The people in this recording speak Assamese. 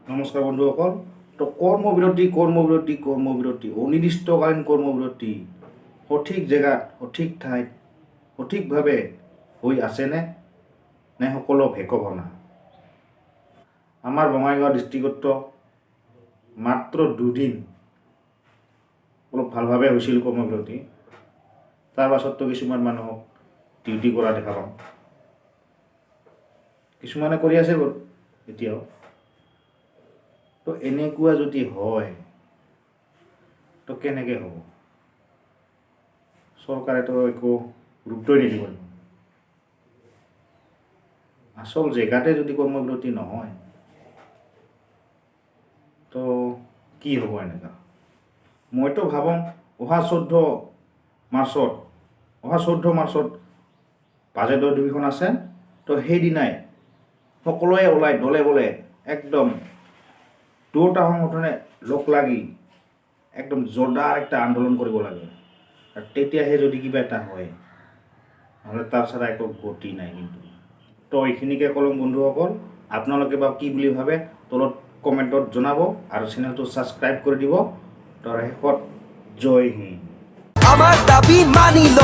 নমস্কাৰ বন্ধুসকল। তো কৰ্মবিৰতি অনিৰ্দিষ্টকালীন কৰ্মবিৰতি সঠিক জেগাত সঠিক ঠাইত সঠিকভাৱে হৈ আছেনে নে সকলো ভেকভনা? আমাৰ বঙাইগাঁও ডিষ্ট্ৰিক্টত মাত্ৰ 2 দিন অলপ ভালভাৱে হৈছিল কৰ্মবিৰতি। তাৰ পাছততো কিছুমান মানুহক ডিউটি কৰা দেখা পাওঁ, কিছুমানে কৰি আছে বাৰু এতিয়াও। তো এনেকুৱা যদি হয় তো কেনেকৈ হ'ব? চৰকাৰেতো একো গুৰুত্বই নিদিব। আচল জেগাতে যদি কৰ্মবিৰতি নহয় তো কি হ'ব এনেকুৱা? মইতো ভাবোঁ অহা 14 মাৰ্চত বাজেটৰ অধিৱেশন আছে। তো সেইদিনাই সকলোৱে ওলাই দলে বলে একদম দুটা সংগঠনে লগ লাগি একদম জোৰদাৰ একটা আন্দোলন কৰিব লাগে। আৰু তেতিয়াহে যদি কিবা এটা হয়, নহ'লে তাৰ ছাড়া একো গতি নাই। কিন্তু তো এইখিনিকে ক'লোঁ বন্ধুসকল, আপোনালোকে বা কি বুলি ভাবে তলত কমেণ্টত জনাব আৰু চেনেলটো ছাবস্ক্ৰাইব কৰি দিব। তাৰ শেষত জয় হিন্দ। আমাৰ দাবি মানিল